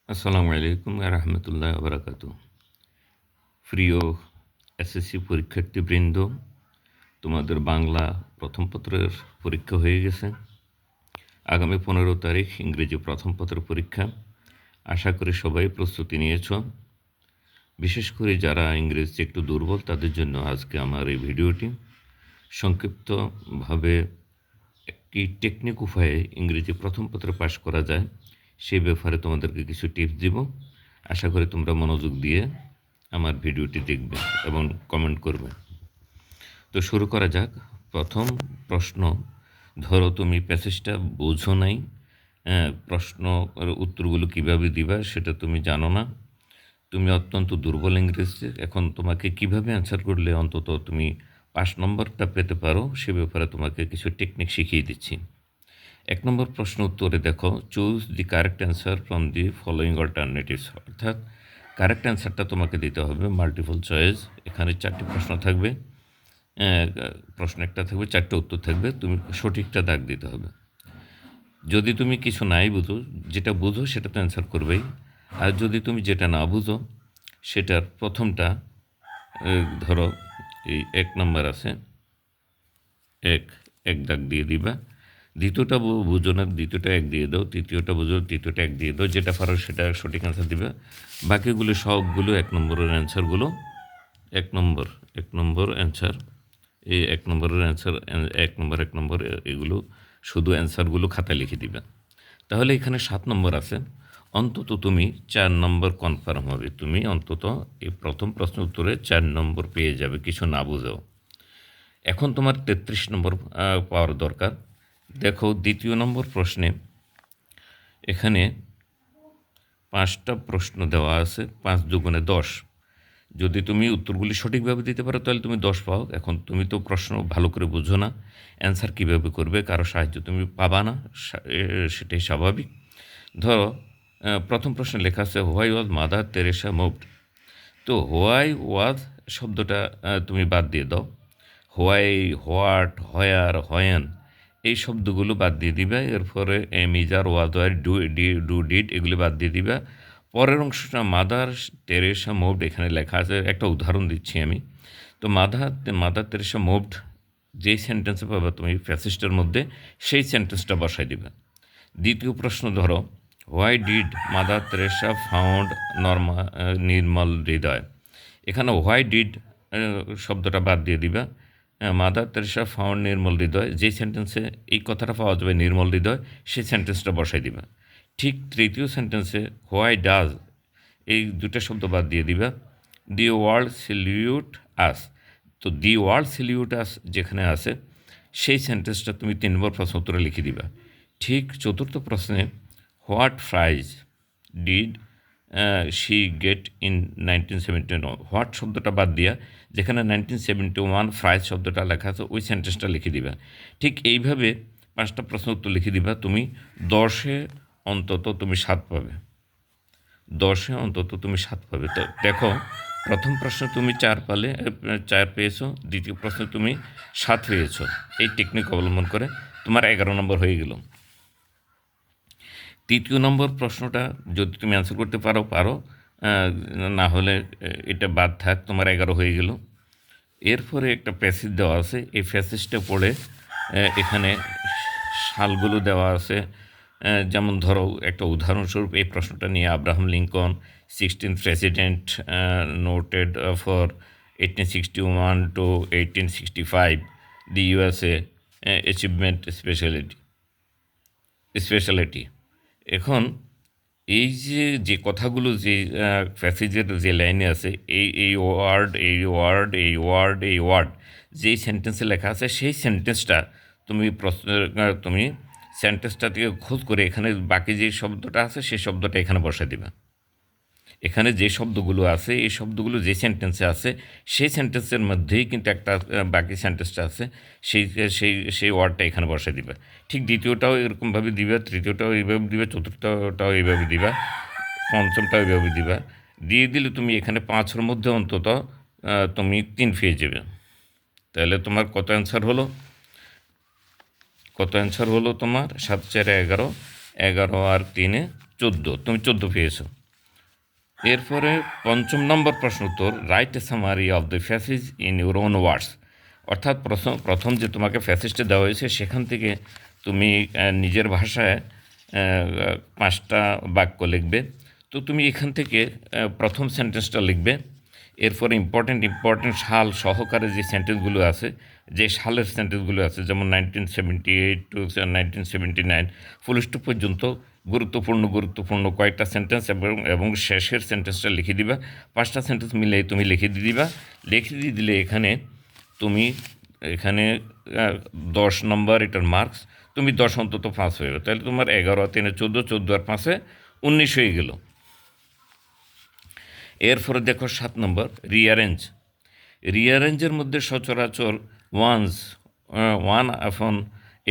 আসসালামু আলাইকুম রহমতুল্লাহ বারাকাত। প্রিয় এসএসসি পরীক্ষার্থীবৃন্দ, তোমাদের বাংলা প্রথম পত্রের পরীক্ষা হয়ে গেছে। আগামী 15 তারিখ ইংরেজি প্রথম পত্র পরীক্ষা। আশা করি সবাই প্রস্তুতি নিয়েছ। বিশেষ করে যারা ইংরেজি একটু দুর্বল তাদের জন্য আজকে আমার এই ভিডিওটি। সংক্ষিপ্তভাবে একটি টেকনিক উপায়ে ইংরেজি প্রথম পত্রে পাশ করা যায় সেই ব্যাপারে তোমাদেরকে কিছু টিপস দিব। আশা করি তোমরা মনোযোগ দিয়ে আমার ভিডিওটি দেখবে এবং কমেন্ট করবে। তো শুরু করা যাক। প্রথম প্রশ্ন, ধরো তুমি প্যাসেজটা বোঝো নাই, প্রশ্ন উত্তরগুলো কীভাবে দিবা সেটা তুমি জানো না, তুমি অত্যন্ত দুর্বল ইংরেজিতে। এখন তোমাকে কিভাবে অ্যান্সার করলে অন্তত তুমি 5 নম্বরটা পেতে পারো সে ব্যাপারে তোমাকে কিছু টেকনিক শিখিয়ে দিচ্ছি। 1 নম্বর প্রশ্ন উত্তরে দেখো, choose the correct answer from the following alternatives. অর্থাৎ কারেক্ট অ্যান্সারটা তোমাকে দিতে হবে মাল্টিপল চয়েস। এখানে 4টি প্রশ্ন থাকবে, প্রশ্ন একটা থাকবে, 4টে উত্তর থাকবে, তুমি সঠিকটা দাগ দিতে হবে। যদি তুমি কিছু নাই বুঝো, যেটা বুঝো সেটা তো অ্যান্সার করবেই। আর যদি তুমি যেটা না বুঝো সেটার প্রথমটা, ধরো এই 1 নম্বর আছে, এক দাগ দিয়ে দিবা। দ্বিতীয়টা বুঝো না, দ্বিতীয়টা 1 দিয়ে দাও। তৃতীয়টা বুঝো, তৃতীয়টা 1 দিয়ে দাও। যেটা পারো সেটা সঠিক অ্যান্সার দিবা। বাকিগুলো সবগুলো 1 নম্বরের অ্যান্সারগুলো, 1 নম্বর অ্যান্সার, এই 1 নম্বরের অ্যান্সার, 1 নম্বর এগুলো শুধু অ্যান্সারগুলো খাতায় লিখে দিবা। তাহলে এখানে 7 নম্বর আছে। অন্তত তুমি 4 নম্বর কনফার্ম হবে। তুমি অন্তত এই প্রথম প্রশ্ন উত্তরে 4 নম্বর পেয়ে যাবে কিছু না বুঝেও। এখন তোমার 33 নম্বর পাওয়ার দরকার। দেখো দ্বিতীয় নম্বর প্রশ্নে এখানে 5টা প্রশ্ন দেওয়া আছে, 5 দুগুণে 10। যদি তুমি উত্তরগুলি সঠিকভাবে দিতে পারো তাহলে তুমি 10 পাও। এখন তুমি তো প্রশ্ন ভালো করে বুঝো না, অ্যান্সার কীভাবে করবে, কারো সাহায্য তুমি পাবা না, সেটাই স্বাভাবিক। ধরো প্রথম প্রশ্নে লেখা আছে, why was mother Teresa moved. তো হোয়াই ওয়াজ শব্দটা তুমি বাদ দিয়ে দাও। হোয়াই, হোয়াট, হোয়ার, হোয়েন এই শব্দগুলো বাদ দিয়ে দিবা। এরপরে এমিজার, ওয়াজ, ওয়ার, ডু ডিড এগুলি বাদ দিয়ে দিবা। পরের অংশটা মাদার তেরেসা মুভড, এখানে লেখা আছে, একটা উদাহরণ দিচ্ছি আমি। তো মাদার তেরেসা মুভড যেই সেন্টেন্সে পাবা তুমি প্যাসেজটার মধ্যে, সেই সেন্টেন্সটা বসাই দিবা। দ্বিতীয় প্রশ্ন ধরো, why did mother Teresa found Nirmal Hriday. এখানে হোয়াই ডিড শব্দটা বাদ দিয়ে দিবা। Mother Teresa found Nirmal Hriday, যেই সেন্টেন্সে এই কথাটা পাওয়া যাবে নির্মল হৃদয়, সেই সেন্টেন্সটা বসাই দিবা। ঠিক তৃতীয় সেন্টেন্সে হোয়াই ডাজ, এই দুটো শব্দ বাদ দিয়ে দিবা। দি ওয়ার্ল্ড সেলিউট আস, তো দি ওয়ার্ল্ড সেলিউট আস যেখানে আছে সেই সেন্টেন্সটা তুমি 3 নম্বর প্রশ্ন উত্তরে লিখে দিবা। ঠিক চতুর্থ প্রশ্নে, what prize did she get in 1971, what শব্দটা বাদ দিয়া যেখানে 1971 প্রাইজ শব্দটা লেখা আছে ওই সেন্টেন্সটা লিখে দিবা। ঠিক এইভাবে 5টা প্রশ্ন উত্তর লিখে দিবা। তুমি 10-এ অন্তত তুমি 7 পাবে। 10-এ অন্তত তুমি 7 পাবে। তো দেখো, প্রথম প্রশ্নে তুমি 4 পালে, 4 পেয়েছো। দ্বিতীয় প্রশ্নে তুমি 7 পেয়েছো। এই টেকনিক অবলম্বন করে তোমার 11 নম্বর হয়ে গেল। তৃতীয় নম্বর প্রশ্নটা যদি তুমি অ্যান্সার করতে পারো, না হলে এটা বাদ থাক, তোমার 11 হয়ে গেল। এরপরে একটা প্যাসেজ দেওয়া আছে, এই প্যাসেজটা পড়ে এখানে সালগুলো দেওয়া আছে। যেমন ধরো একটা উদাহরণস্বরূপ এই প্রশ্নটা নিয়ে, Abraham Lincoln 16th president noted for 1861 to 1865 the USA achievement speciality. এখন এই যে কথাগুলো, যে প্যাসেজের যে লাইনে আছে, এই ওয়ার্ড, এই ওয়ার্ড, এই ওয়ার্ড, এই ওয়ার্ড যেই সেন্টেন্সে লেখা আছে সেই সেন্টেন্সটা তুমি তুমি সেন্টেন্সটা থেকে খোঁজ করে এখানে বাকি যে শব্দটা আছে সেই শব্দটা এখানে বসে দিবা। এখানে যে শব্দগুলো আছে এই শব্দগুলো যে সেন্টেন্সে আছে সেই সেন্টেন্সের মধ্যেই কিন্তু একটা বাকি সেন্টেন্সটা আছে, সেই সেই সেই ওয়ার্ডটা এখানে বসে দিবা। ঠিক দ্বিতীয়টাও এরকমভাবে দিবা, তৃতীয়টাও এইভাবে দিবা, চতুর্থটাও এইভাবে দিবা, পঞ্চমটাও এইভাবে দিবা। দিয়ে দিলে তুমি এখানে 5-এর মধ্যে অন্তত তুমি 3 পেয়ে যাবে। তাহলে তোমার কত অ্যান্সার হলো? তোমার 7 4 11। 11 আর 3 14, তুমি 14 পেয়েছো। এরপরে 5 নম্বর প্রশ্ন উত্তর, write a summary of the passage in your own words. অর্থাৎ প্রথম যে তোমাকে ফ্যাসেজটা দেওয়া হয়েছে সেখান থেকে তুমি নিজের ভাষায় 5টা বাক্য লিখবে। তো তুমি এখান থেকে প্রথম সেন্টেন্সটা লিখবে। এরপরে ইম্পর্টেন্ট সাল সহকারে যে সেন্টেন্সগুলো আছে, যে সালের সেন্টেন্সগুলো আছে, যেমন 1978 টু 1979 ফুল স্টপ পর্যন্ত গুরুত্বপূর্ণ কয়েকটা সেন্টেন্স এবং শেষের সেন্টেন্সটা লিখে দিবা। 5টা সেন্টেন্স মিলে তুমি লিখে দিয়ে দিবা। লিখে দিয়ে দিলে তুমি এখানে 10 নম্বর এটার মার্কস, তুমি 10 অন্তত পাস হয়ে যাবে। তাহলে তোমার 11 আর 3 14, 14 আর 5 19 হয়ে গেল। এরপরে দেখো 7 নম্বর, রিয়ারেঞ্জের মধ্যে সচরাচর ওয়ান আপন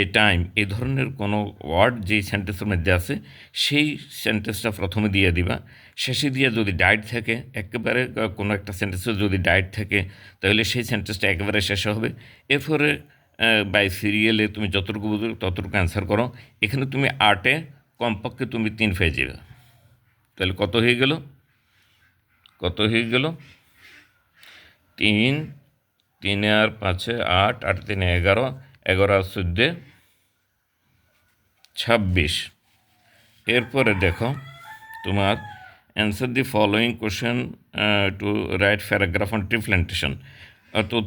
এ টাইম এই ধরনের কোনো ওয়ার্ড যেই সেন্টেন্সের মধ্যে আছে সেই সেন্টেন্সটা প্রথমে দিয়ে দিবা। শেষে দিয়ে যদি ডায়েট থাকে, একেবারে কোনো একটা সেন্টেন্সে যদি ডায়েট থাকে তাহলে সেই সেন্টেন্সটা একেবারে শেষে হবে। এরপরে বাই সিরিয়ালে তুমি যতটুকু বুঝো ততটুকু অ্যান্সার করো। এখানে তুমি 8-এ কমপক্ষে তুমি 3 পেয়ে যাবে। তাহলে কত হয়ে গেল 3, 3 আর 5 8, 8 3 11, 11 আর 14 26। এরপরে দেখো তোমার answer the following question to write paragraph on tree plantation.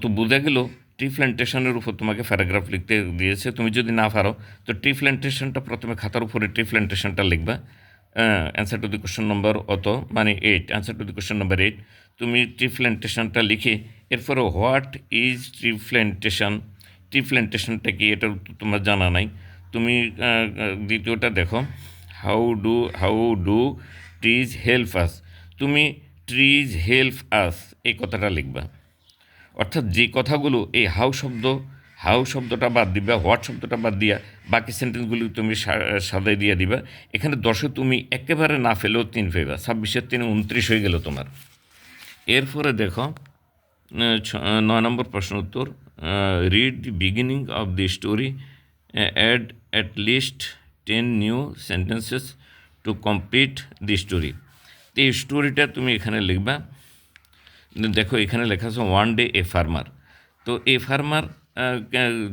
তো বোঝা গেল ট্রি প্ল্যান্টেশনের উপর তোমাকে প্যারাগ্রাফ লিখতে দিয়েছে। তুমি যদি না পারো তো ট্রি প্ল্যান্টেশনটা প্রথমে খাতার উপরে ট্রি প্ল্যান্টেশনটা লিখবা। Answer to the question number মানে 8, answer to the question number 8 তুমি ট্রি প্ল্যান্টেশনটা লিখে এরপরে হোয়াট ইজ ট্রি প্ল্যান্টেশনটা কি এটার তোমার জানা নাই। তুমি দ্বিতীয়টা দেখো, how do trees help us. তুমি ট্রিজ হেল্প আস এই কথাটা লিখবা। অর্থাৎ যে কথাগুলো এই হাউ শব্দটা বাদ দিবা, হোয়াট শব্দটা বাদ দিয়া বাকি সেন্টেন্সগুলি তুমি সাজাই দিয়ে দিবা। এখানে 10-এ তুমি একেবারে না ফেলেও 3 পেবা। 26-এর 3 29 হয়ে গেল তোমার। এরপরে দেখো 9 নম্বর প্রশ্ন উত্তর, read the beginning of the story, add at least 10 new sentences to complete the story. তো এই স্টোরিটা তুমি এখানে লিখবা। দেখো এখানে লেখা আছে ওয়ান ডে এ ফার্মার। তো এ ফার্মার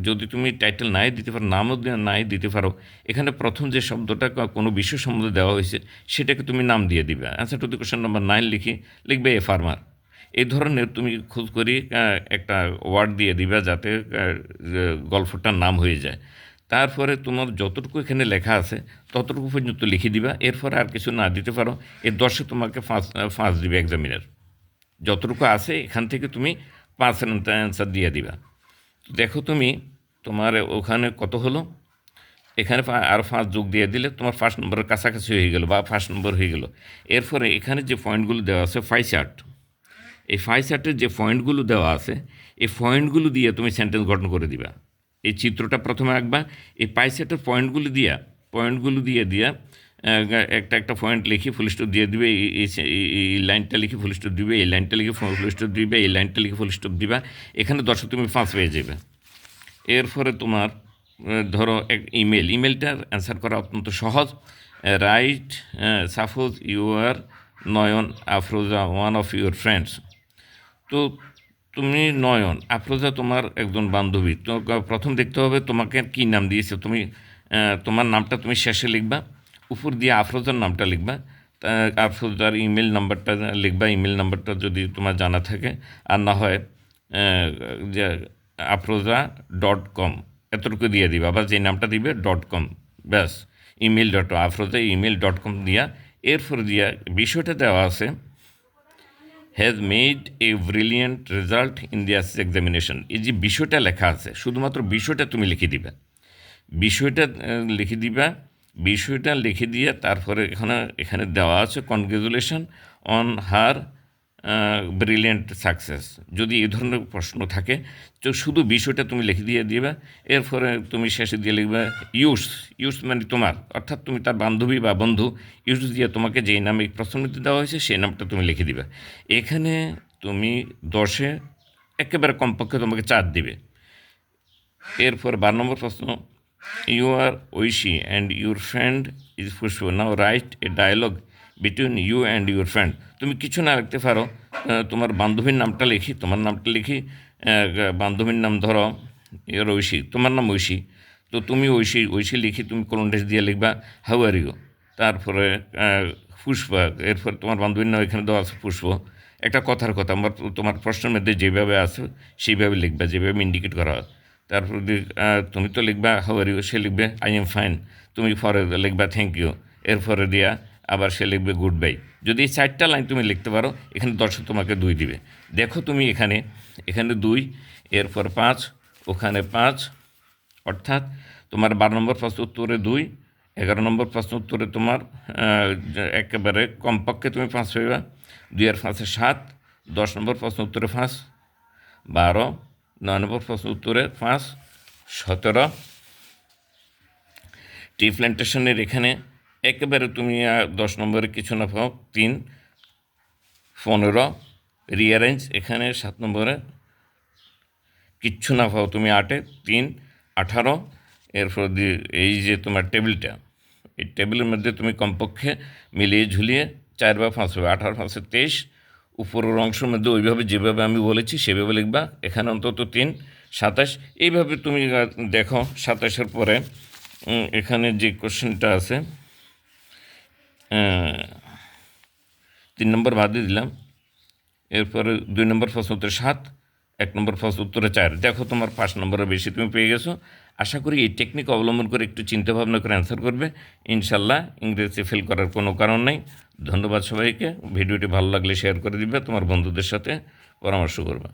যদি তুমি টাইটেল নাই দিতে পারো, নামও নাই দিতে পারো, এখানে প্রথম যে শব্দটা কোনো বিষয় সম্বন্ধে দেওয়া হয়েছে সেটাকে তুমি নাম দিয়ে দিবে। Answer to the question number 9 লিখবে এ ফার্মার। এই ধরনের তুমি খোঁজ করি একটা ওয়ার্ড দিয়ে দিবা যাতে গল্পটার নাম হয়ে যায়। তারপরে তোমার যতটুকু এখানে লেখা আছে ততটুকু পর্যন্ত লিখে দিবা। এরপরে আর কিছু না দিতে পারো। এর 10-এ তোমাকে 5 দিবে এক্সামিনার। যতটুকু আছে এখান থেকে তুমি 5 অ্যান্সার দিয়ে দিবা। দেখো তোমার ওখানে কত হলো, এখানে আরও 5 যোগ দিয়ে দিলে তোমার 1 নম্বরের কাছাকাছি হয়ে গেল বা 1 নম্বর হয়ে গেল। এরপরে এখানে যে পয়েন্টগুলো দেওয়া আছে পাই চার্ট, এই পাই চার্টের যে পয়েন্টগুলো দেওয়া আছে এই পয়েন্টগুলো দিয়ে তুমি সেন্টেন্স গঠন করে দিবা। এই চিত্রটা প্রথমে আঁকবা, এই পাই চার্টের পয়েন্টগুলো দিয়ে একটা পয়েন্ট লিখে ফুল স্টপ দিয়ে দিবে। এই লাইনটা লিখে ফুল স্টপ দিবে, এই লাইনটা লিখে ফুল স্টপ দিবে, এই লাইনটা লিখে ফুল স্টপ দিবা। এখানে 10-এ তুমি 5 পেয়ে যাবে। এরপরে তোমার ধরো ইমেলটার অ্যান্সার করা অত্যন্ত সহজ। Right, suppose you are Nayan Afroza one of your friends. তো তুমি নয়ন, আফরোজা তোমার একজন বান্ধবী। তো প্রথম দেখতে হবে তোমাকে কী নাম দিয়েছে। তোমার নামটা তুমি শেষে লিখবা, উপর দিয়ে আফরোজার নামটা লিখবা, আফরোজার ইমেল নাম্বারটা লিখবা। ইমেল নাম্বারটা যদি তোমার জানা থাকে, আর না হয় যে afroza.com এতটুকু দিয়ে দিবা। আবার যে নামটা দিবে .com, ব্যাস afroza@email.com দিয়া। এরপর দিয়া বিষয়টা দেওয়া আছে, has made a brilliant result in the examination. এই যে বিষয়টা লেখা আছে শুধুমাত্র বিষয়টা তুমি লিখে দিবা। বিষয়টা লিখে দিয়ে তারপরে এখানে দেওয়া আছে congratulation on her brilliant success. যদি এই ধরনের প্রশ্ন থাকে তো শুধু বিষয়টা তুমি লিখে দিয়ে দিবা। এরপরে তুমি শেষে দিয়ে লিখবে ইউস মানে তোমার, অর্থাৎ তুমি তার বান্ধবী বা বন্ধু। ইউস দিয়ে তোমাকে যেই নামে প্রশ্নটি দেওয়া হয়েছে সেই নামটা তুমি লিখে দিবা। এখানে তুমি 10-এ একেবারে কমপক্ষে তোমাকে 4 দিবে। এরপর 12 নম্বর প্রশ্ন, you are Aishi and your friend is Pushpa. Now write a dialogue between you and your friend. তুমি কিছু না লিখতে পারো, তোমার বান্ধবীর নামটা লিখি, তোমার নামটা লিখি, বান্ধবীর নাম ধরো এর ঐশী, তোমার নাম ঐশী, তো তুমি ঐশী ঐশী লিখি তুমি কোলনডেস দিয়ে লিখবা হাউ আর ইউ, তারপরে পুষ্প, এরপর তোমার বান্ধবীর নাম এখানে দেওয়া আছে পুষ্প। একটা কথার কথা আমার তোমার প্রশ্নের মধ্যে যেভাবে আছে সেইভাবে লিখবা, যেভাবে ইন্ডিকেট করা হয়। তারপর তুমি তো লিখবা হাউ আর ইউ, সে লিখবে আই এম ফাইন, তুমি পরে লিখবা থ্যাংক ইউ, এরপরে দিয়া আবার সে লিখবে গুড বাই। যদি এই 4টা লাইন তুমি লিখতে পারো, এখানে দর্শক তোমাকে 2 দিবে। দেখো তুমি এখানে 2, এরপর 5, ওখানে 5, অর্থাৎ তোমার 12 নম্বর প্রশ্ন উত্তরে 2, 11 নম্বর প্রশ্ন উত্তরে তোমার একেবারে কমপক্ষে তুমি 5 পাইবা, 2 আর 5 7, 10 নম্বর প্রশ্ন উত্তরে 5, 12, 9 নম্বর প্রশ্ন উত্তরে 5, 17। টি প্ল্যান্টেশনের এখানে একেবারে তুমি 10 নম্বরে কিছু না পাও 3, 15। রিঅ্যারেঞ্জ এখানে 7 নম্বরে কিচ্ছু না পাও তুমি 8-এ 3, 18। এরপর এই যে তোমার টেবিলটা, এই টেবিলের মধ্যে তুমি কমপক্ষে মিলিয়ে ঝুলিয়ে 4 বা 5 হবে, 18, 5, 23। উপরের অংশের মধ্যে ওইভাবে যেভাবে আমি বলেছি সেভাবে লিখবা, এখানে অন্তত 3, 27। এইভাবে তুমি দেখো 27-এর পরে এখানে যে কোশ্চেনটা আছে 3 নম্বর বাদ দিয়ে দিলাম, এরপরে 2 নম্বর প্রশ্ন উত্তরে 7, 1 নম্বর প্রশ্ন উত্তরে 4। দেখো তোমার 5 নম্বরের বেশি তুমি পেয়ে গেছো। আশা করি এই টেকনিক অবলম্বন করে একটু চিন্তাভাবনা করে অ্যান্সার করবে, ইনশাল্লাহ ইংরেজি ফেল করার কোনো কারণ নেই। ধন্যবাদ সবাইকে। ভিডিওটি ভালো লাগলে শেয়ার করে দিবে, তোমার বন্ধুদের সাথে পরামর্শ করবে।